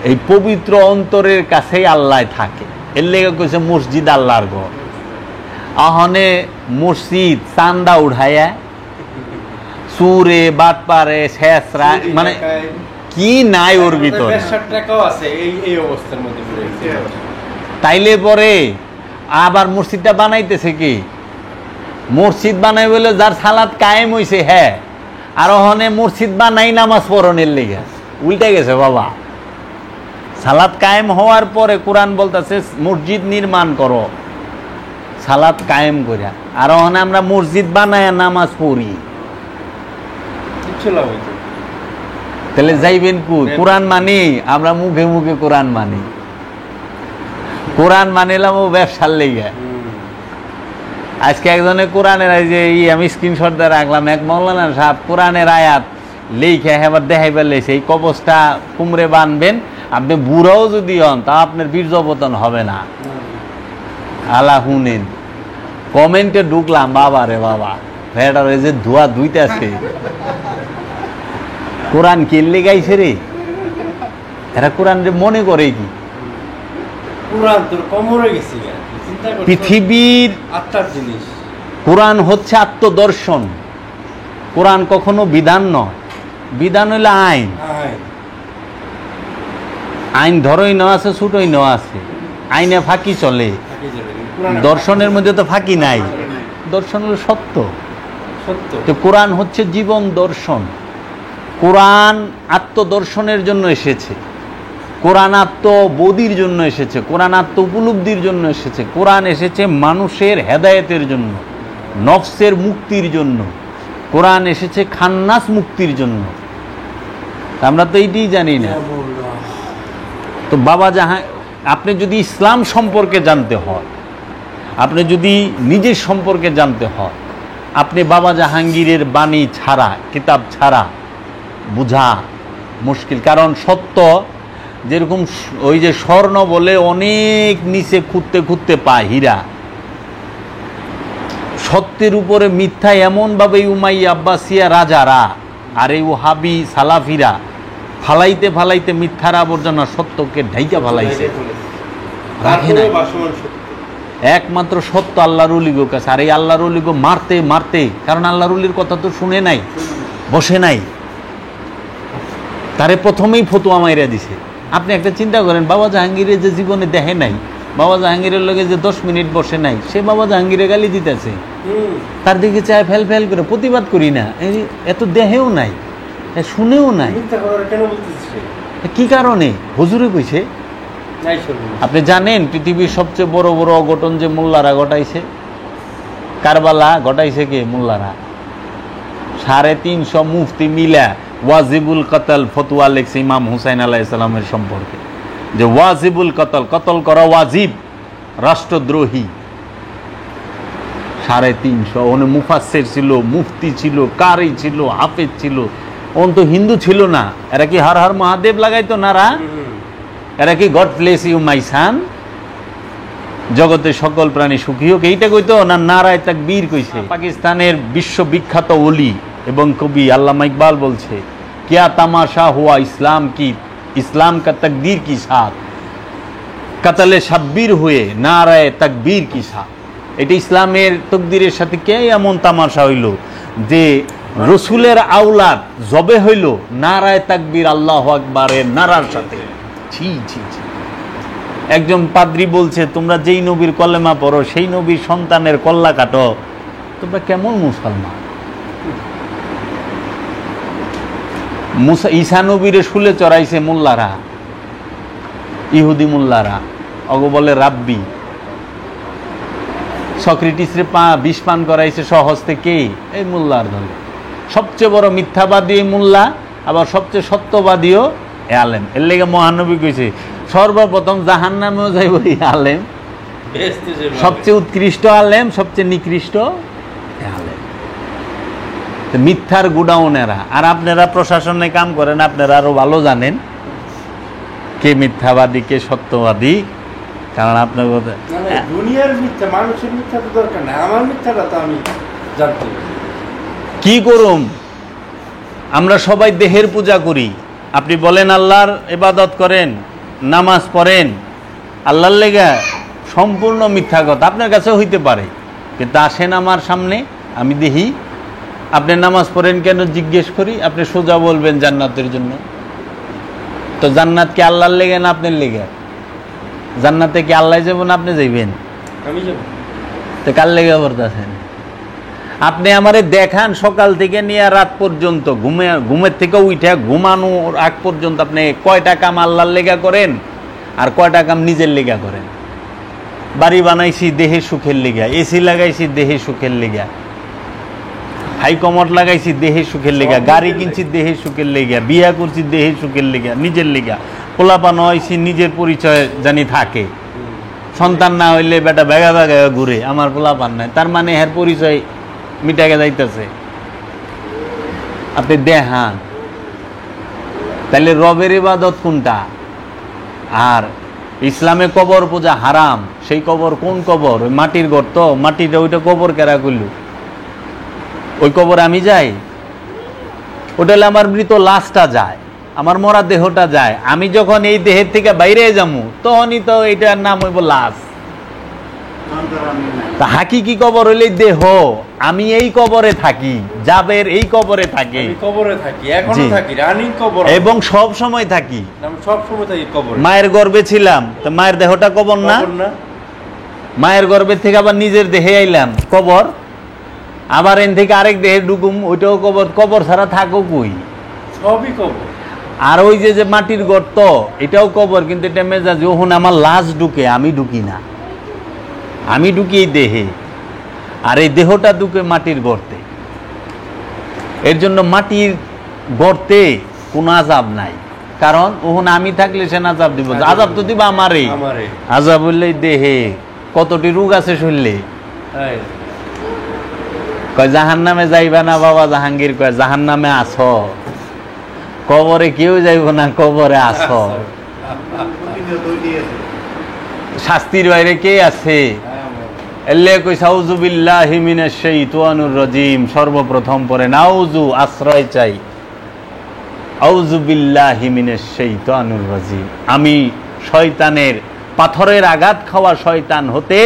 S2: এই পবিত্র অন্তরের কাছেই আল্লাহ থাকে, এর লেগে কইছে মসজিদ আল্লাহর ঘর। আহনে মসজিদ চান্দা উঠাইয়া সুরে বাটপারে শেষরা, মানে কি নাই ওর ভিতর।
S3: 60 টাকাও আছে এই অবস্থার মধ্যে পড়ে গেছে।
S2: তাইলে পরে আবার মসজিদটা বানাইতেছে কি? মসজিদ বানাই বলে যার সালাত কায়েম হইছে, হ্যাঁ, আর ওখানে মসজিদ বানাই নামাজ পড়নের লেগে, উল্টে গেছে বাবা। সালাত কায়েম হওয়ার পরে কোরআন বলতেছে মসজিদ নির্মাণ করো, সালাত কায়েম করিয়া। আর ওখানে আমরা মসজিদ বানায় নামাজ পড়ি,
S3: কিচ্ছু লাভ হইতো না।
S2: তাহলে যাইবেন কোরআন মানি, আমরা মুখে মুখে কোরআন মানি, কোরআন মানিলাম ও ব্যবসার লেগে। আজকে একজনে কোরআনের যে আমি স্ক্রিনশট দিয়ে রাখলাম, এক মৌলানা সাহেব কোরআনের আয়াত লিখে এবার দেখাই পেলেছে, এই কবচটা কুমড়ে বানবেন, আপনি বুড়াও যদি হন তা আপনার বীর্যপতন হবে না। আলা হুনেন কমেন্টে ঢুকলাম, বাবা রে বাবা, ভেড়ার যে ধোয়া ধুইতেছে, কোরআন কিনলে গাইছে রে এরা, কোরআন রে মনে করে কি?
S3: কোরআন তোর কোমরে গেছে, চিন্তা কর,
S2: পৃথিবীর
S3: আত্মার জিনিস।
S2: কোরআন হচ্ছে আত্মদর্শন। কোরআন কখনো বিধান নয়, বিধান হইলে আইন। আইন ধরই নেওয়া আছে, ছুটোই নেওয়া আছে, আইনে ফাঁকি চলে। দর্শনের মধ্যে তো ফাঁকি নাই, দর্শন হলো সত্য।
S3: সত্য।
S2: তো কোরআন হচ্ছে জীবন দর্শন। কোরআন আত্মদর্শনের জন্য এসেছে, কোরআন আত্মবোধির জন্য এসেছে, কোরআন আত্ম উপলব্ধির জন্য এসেছে, কোরআন এসেছে মানুষের হেদায়েতের জন্য, নফসের মুক্তির জন্য, কোরআন এসেছে খান্নাস মুক্তির জন্য। আমরা তো এইটাই জানি না। তো বাবা জাহাং, আপনি যদি ইসলাম সম্পর্কে জানতে হয়, আপনি যদি নিজের সম্পর্কে জানতে হয়, আপনি বাবা জাহাঙ্গীরের বাণী ছাড়া, কিতাব ছাড়া বুঝা মুশকিল। কারণ সত্য যেরকম ওই যে স্বর্ণ বলে অনেক নিচে খুঁড়তে খুঁড়তে পায় হীরা, সত্যের উপরে মিথ্যা এমনভাবে উমাইয়া আব্বাসিয়া রাজারা আর এই ওহাবি সালাফিরা ফালাইতে ফালাইতে মিথ্যার আবর্জনা সত্যকে ঢাইকা ফালাইছে, রাখে না। একমাত্র সত্য আল্লাহর ওলিগোর কাছে। আর এই আল্লাহর ওলিগো মারতে মারতে, কারণ আল্লাহর ওলির কথা তো শুনে নাই, বসে নাই, তারে প্রথমেই ফতুয়া মাইরা দিছে। আপনি একটা চিন্তা করেন, বাবা জাহাঙ্গীরের যে জীবনে দেখে নাই, বাবা জাহাঙ্গীরের লগে যে 10 মিনিট বসে নাই, সে বাবা জাহাঙ্গীরে গালি দিতেছে, তার দিকে চায় ফেল ফেল করে, প্রতিবাদ করি না, এত দেহেও নাই, শুনেও নাই। কি কারণে? হুজুরে কইছে। আপনি জানেন পৃথিবীর সবচেয়ে বড় বড় অঘটন যে মোল্লারা ঘটাইছে, কারবালা ঘটাইছে কে? মোল্লারা। 350 মুফতি মিলা ওয়াজিবুল কতল ফতোয়া লেখছে ইমাম হুসাইন আলাইহিস সালামের সম্পর্কে, যে ওয়াজিবুল কতল, কতল করা ওয়াজিব, রাষ্ট্রদ্রোহী। 350 ওনে মুফাসসির ছিল, মুফতি ছিল, কারি ছিল, হাফেজ ছিল, ওন তো হিন্দু ছিল না। এরা কি হর হর মহাদেব লাগাইতো না? এরা কি গড ব্লেস ইউ মাই সান? জগতে সকল প্রাণী সুখী হোক, এইটা কইতো না নারায়ে তাকবীর কইছে। পাকিস্তানের বিশ্ববিখ্যাত ওলি এবং কবি আল্লামা ইকবাল বলছে, क्या तमाशा हुआ इस्लाम की, इस्लाम का तकदीर की साथ कत्ले शब्बीर हुए नाराए तकबीर की साथ। এটা ইসলামের তকদিরের সাথে কে এমন তামাশা হইল যে রসুলের আওলাদ জবে হইল নারায়ে তাকবীর আল্লাহু আকবারের নারার সাথে। ছি ছি ছি। একজন পাদ্রী বলছে, তোমরা যেই নবীর কলেমা পড়ো সেই নবীর সন্তানের কল্লা কাটো, তোমরা কেমন মুসলমান? মুসা ঈসা নবীরে শুলে চড়াইছে মোল্লারা, ইহুদি মোল্লারা, অগো বলে রাব্বি। সক্রেটিসরে বিষ পান করাইছে সহস্তে কে? এই মোল্লার দল। সবচেয়ে বড় মিথ্যাবাদী এই মোল্লা, আবার সবচেয়ে সত্যবাদীও এ আলেম। এর লেগে মহানবী কইছে সর্বপ্রথম জাহান্নামেও যাইব এই আলেম, সবচেয়ে উৎকৃষ্ট আলেম, সবচেয়ে নিকৃষ্ট আলেম। মিথ্যার গুডাউনেরা। আর আপনারা প্রশাসনে কাম করেন, আপনারা আরো ভালো জানেন কে মিথ্যাবাদী কে সত্যবাদী, কারণ আপনার
S3: দুনিয়ার মিথ্যা, মানুষের মিথ্যা তো দরকার নাই, আমার মিথ্যাটা তো আমি জানতে।
S2: কি করুম? আমরা সবাই দেহের পূজা করি। আপনি বলেন আল্লাহর ইবাদত করেন, নামাজ পড়েন, আল্লাহর লেগা, সম্পূর্ণ মিথ্যা কথা। আপনার কাছে হইতে পারে, কিন্তু আসেন আমার সামনে, আমি দেখি আপনি নামাজ পড়েন কেন জিজ্ঞেস করি, আপনি সোজা বলবেন জান্নাতের জন্য। তো জান্নাত কি আল্লাহর লেগে না আপনার লেগে? জান্নাতে কি আল্লাহ যাবেন আপনি যাইবেন?
S3: আমি যাব।
S2: তো কার লেগে পড়তেছেন? আপনি আমারে দেখান সকাল থেকে নিয়ে রাত পর্যন্ত, ঘুমের থেকে উঠে ঘুমানোর আগ পর্যন্ত আপনি কয়টা কাম আল্লাহর লেগা করেন আর কয়টা কাম নিজের লেগা করেন? বাড়ি বানাইছি দেহের সুখের লেগা, এসি লাগাইছি দেহের সুখের লেগা, হাই কমোড লাগাইছি দেহের সুখের লেগা, গাড়ি কিনছি দেহের সুখের লেগা, বিয়া করছি দেহের সুখের লেগা, নিজের লেগা, পোলাপান হয়েছি নিজের পরিচয় জানি থাকে। সন্তান না হইলে বেটা বেগা বেগা ঘুরে, আমার পোলাপান নাই, তার মানে এর পরিচয় মিটাকে যাইতেছে। আপনি দেখান তাহলে রবের ইবাদত কোনটা? আর ইসলামে কবর পূজা হারাম। সেই কবর কোন কবর? ওই মাটির ঘর তো, মাটিটা ওইটা কবর কেরা করল? ওই কবর আমি যাই? ওটা হলে আমার মৃত লাশটা যায়, আমার মরা দেহটা যায়। আমি যখন এই দেহের থেকে বাইরে যাবো তখনই তো এইটার নাম হইব লাশ। তা হাকিকি কবর হইলে দেহ, আমি এই কবরে থাকি, জাবের এই কবরে থাকি,
S3: আমি কবরে থাকি, এখনো থাকি, রানিং কবর,
S2: এবং সব সময় থাকি।
S3: আমি সব সময় থাকি কবরে।
S2: মায়ের গর্ভে ছিলাম, তো মায়ের দেহটা কবর না? মায়ের গর্ভে থেকে আবার নিজের দেহে আইলাম, কবর। আবার এন থেকে আরেক দেহে ঢুকুম, ওইটাও কবর। কবর ছাড়া থাকো কই?
S3: সবই কবর।
S2: আর ওই যে মাটির গর্ত, এটাও কবর, কিন্তু এটা মেজাজ। যখন আমার লাশ ঢুকে, আমি ঢুকি না, আমি ঢুকি এই দেহে, আর এই দেহটা ঢুকে মাটির গর্তে। এর জন্য মাটির গর্তে কোনো আযাব নাই, কারণ ওখানে আমি থাকলে সে আযাব দিব। আযাব তো দিবা আমারে, আযাব হইলে দেহে। কতটি রোগ আছে শুনলে? কয় জাহান্নামে যাইবা না বাবা জাহাঙ্গীর, কয় জাহান্নামে আছো, কবরে কেউ যাইব না, কবরে আছো। শাস্তির বাইরে কে আছে? সর্বপ্রথম পরে নাউজু, আশ্রয় চাই, আউযু বিল্লাহি মিনাশ শাইতানির রাজিম। আমি শয়তানের, পাথরের আঘাত খাওয়া শয়তান হতে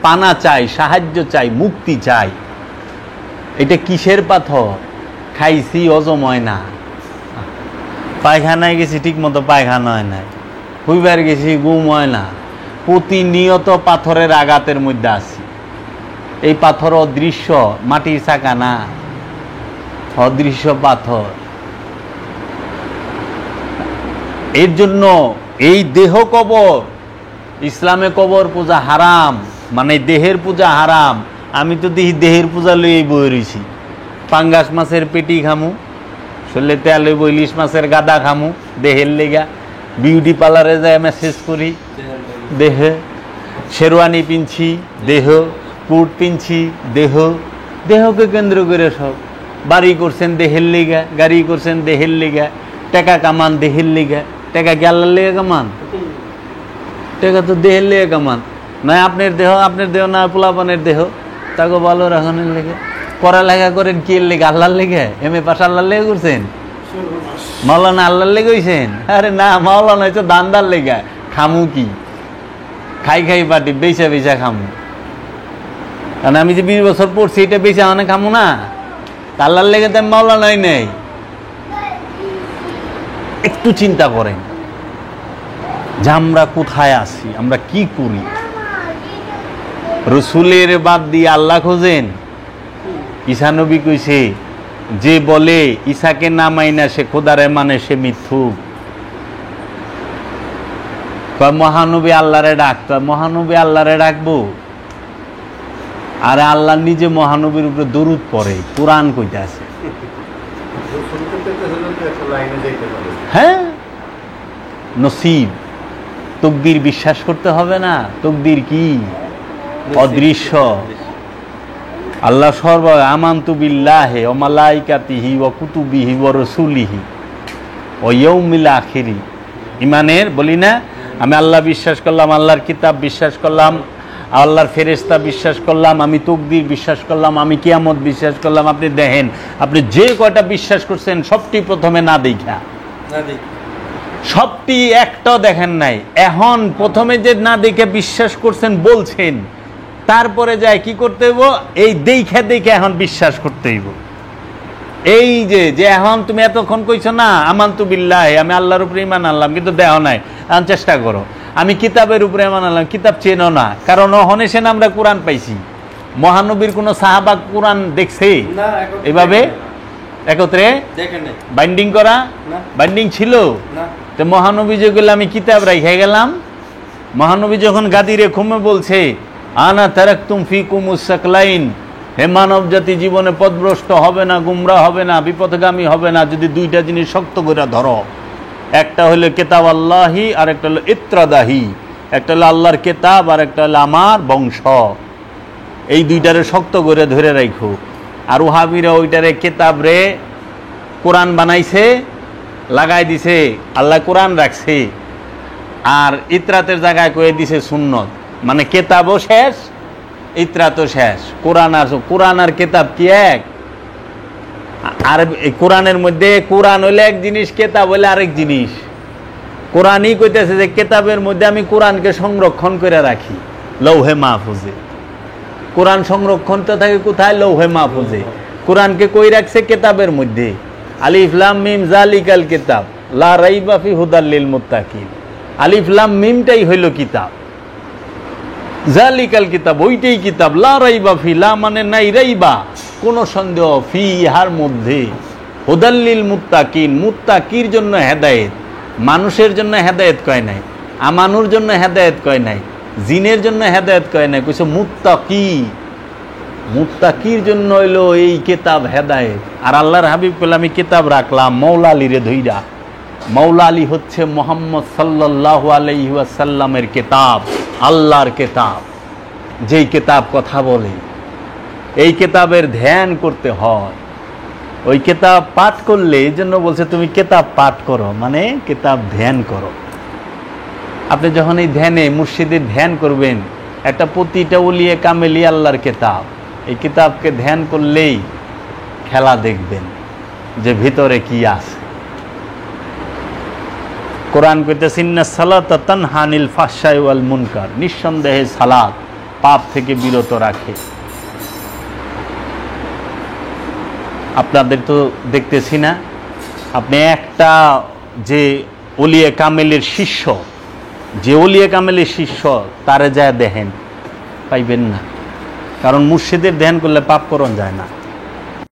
S2: পানা চাই, সাহায্য চাই, মুক্তি চাই। এটা কিসের পাথর? খাইছি হজম হয় না, পায়খানায় গেছি ঠিক মতো পায়খানা হয় নাই, হুইবার গেছি ঘুম হয় না, প্রতিনিয়ত পাথরের আঘাতের মধ্যে আছি। এই পাথর অদৃশ্য, মাটির চাকা না, অদৃশ্য পাথর। এর জন্য এই দেহ কবর, ইসলামে কবর পূজা হারাম, মানে দেহের পূজা হারাম। আমি তো দেখি দেহের পূজা লইয়ে বই রয়েছি। পাঙ্গাস মাছের পেটি খামু, শরীরে তেল হইব, ইলিশ মাছের গাদা খামু দেহের লেগা, বিউটি পার্লারে যায় মেসেজ করি দেহে, শেরওয়ানি পিনছি দেহ, কোট পিনছি দেহ, দেহকে কেন্দ্র করে সব। বাড়ি করছেন দেহের লেগা, গাড়ি করছেন দেহের লেগা, টাকা কামান দেহের লেগা। টাকা কি আল্লাহর লেগে কামান? টাকা তো দেহের লেগে কামান। নয় আপনার দেহ না পোলাপানের দেহ, তাকে ভালো রাখনের লেগে পড়ালেখা করেন কি লেগে? আল্লাহর লেগে। MA পাস আল্লাহর লেগে করছেন? মাওলানা আল্লাহর লেগে হইছেন? আরে না, মাওলানা হয়তো দান্দার লেগে। খামু কি? খাই পাটি বেচা খামু। কারণ আমি যে 20 বছর পড়ছি এটা বেচা মানে খামু না। আল্লাহর লেগে তো আমি মাওলানাই নেই। একটু চিন্তা করেন যে আমরা কোথায় আছি, আমরা কি করি। রসুলের বাদ দিয়ে আল্লাহ খোঁজেন। ঈসা নবী কইছে, যে বলে ঈসাকে না মাইনা সে খোদারে মানে সে মিথ্যুক। মহানবী আল্লাহরে ডাকতো, মহানবী আল্লাহরে ডাকবো? আরে আল্লাহ নিজে মহানবীর উপরে দরুদ পড়ে, কোরআন কইতে আছে। হ্যাঁ, নসিব। তকদির বিশ্বাস করতে হবে না? তকদির কি? অদৃশ্য। আল্লাহ সর্ব আমানতু বিল্লাহি ওয়া মালাইকাতিহি ওয়া কুতুবিহি ওয়া রাসূলিহি ওয়া ইয়াউমিল আখিরি। ইমানের বলি না, আমি আল্লাহ বিশ্বাস করলাম, আল্লাহর কিতাব বিশ্বাস করলাম, আল্লাহর ফেরেশতা বিশ্বাস করলাম, আমি তকদির বিশ্বাস করলাম, আমি কিয়ামত বিশ্বাস করলাম। আপনি দেখেন, আপনি যে কয়টা বিশ্বাস করছেন সবটি প্রথমে না দেখা, সবটি একটাও দেখেন নাই। এখন প্রথমে যে না দেখে বিশ্বাস করছেন বলছেন, তারপরে যায় কি করতে হইব? এই দেখে এখন বিশ্বাস করতে হইব। এই যে এখন তুমি এতক্ষণ কইছো না আমানতু বিল্লাহি, আমি আল্লাহর উপরে ঈমান আনলাম, কিন্তু দেখো নাই। এখন চেষ্টা করো, আমি কিতাবের উপরে ঈমান আনলাম, কিতাব চেনো না। কারণ হনেছেন আমরা কোরআন পাইছি। মহানবীর কোন সাহাবা কোরআন দেখছে এভাবে একত্রে বাইন্ডিং করা? বাইন্ডিং ছিল তো। মহানবী যেগুলো আমি কিতাব রাইখে গেলাম, মহানবী যখন গাদিরে ঘুমে বলছে আনা তারাকতুম ফিকুমুস সাকলাইন, হে মানব জাতি জীবনে পথভ্রষ্ট হবে না, গুমরা হবে না, বিপথগামী হবে না যদি দুইটা জিনিস শক্ত করে ধরো। একটা হলো কিতাব আল্লাহি আর একটা হলো ইত্রাদাহি। একটা হলো আল্লাহর কিতাব আর একটা হলো আমার বংশ। এই দুইটারে শক্ত করে ধরে রাখো। আর ওহাবিরা ওইটারে কিতাব রে কোরআন বানাইছে, লাগাই দিছে, আল্লাহ কোরআন রাখছে। আর ইতরাতের জায়গায় কয়ে দিছে সুন্নত, মানে কেতাবও শেষ, ইতরাতও শেষ। কোরআন আর কেতাব কি এক? আর কোরআনের মধ্যে কোরআন হইলে এক জিনিস, কেতাব হইলে আরেক জিনিস। কোরআনই কইতেছে যে কেতাবের মধ্যে আমি কোরআনকে সংরক্ষণ করে রাখি লৌহে মাহফুজে। কোরআন সংরক্ষণ তো থাকে কোথায়? লৌহে মাহফুজে। কোরআনকে কই রাখছে? কেতাবের মধ্যে। আলিফ লাম মিম যালিকাল কিতাব লা রাইবা ফি হুদাল লিল মুত্তাকিন। আলিফ লাম মিমটাই হইল কিতাব, যালিকাল কিতাব ওইটাই কিতাব, লা রাইবা ফি, লা মানে নাই, রাইবা কোন সন্দেহ, ফি ইহার মধ্যে, হুদাল লিল মুত্তাকিন মুত্তাকির জন্য হেদায়েত। মানুষের জন্য হেদায়েত কয় নাই, আমানুর জন্য হেদায়েত কয় নাই, জিনের জন্য হেদায়েত কয় নাই, কইছে মুত্তাকি। মুত্তাকির জন্য হইল এই কিতাব হেদায়েত। আর আল্লাহর হাবিব কইল আমি কিতাব রাখলাম মৌলা আলীরে ধইরা। মৌলা আলী হচ্ছে মুহাম্মদ সাল্লাল্লাহু আলাইহি ওয়াসাল্লামের কিতাব, আল্লাহর কিতাব, যেই কিতাব কথা বলে। এই কিতাবের ধ্যান করতে হয়। ওই কিতাব পাঠ করলে, এই জন্য বলছে তুমি কিতাব পাঠ করো, মানে কিতাব ধ্যান করো। আপনি যখন এই ধ্যানে মুর্শিদের ধ্যান করবেন, একটা প্রতিটা উলিয়ে কামেলি আল্লাহর কিতাব, এই কিতাবকে ধ্যান করলেই খেলা দেখবেন যে ভিতরে কি আছে। কোরআন কইতেছে ইন্না সালাতা তানহা আনিল ফাহশাই ওয়াল মুনকার, নিঃসন্দেহে সালাত পাপ থেকে বিরত রাখে। আপনাদের তো দেখতেছি না, আপনি একটা যে ওলিয়ে কামেলের শিষ্য, যে ওলিয়ে কামেলের শিষ্য তারে যায় দেখেন, পাইবেন না। কারণ মুর্শিদের ধ্যান করলে পাপ করণ যায় না।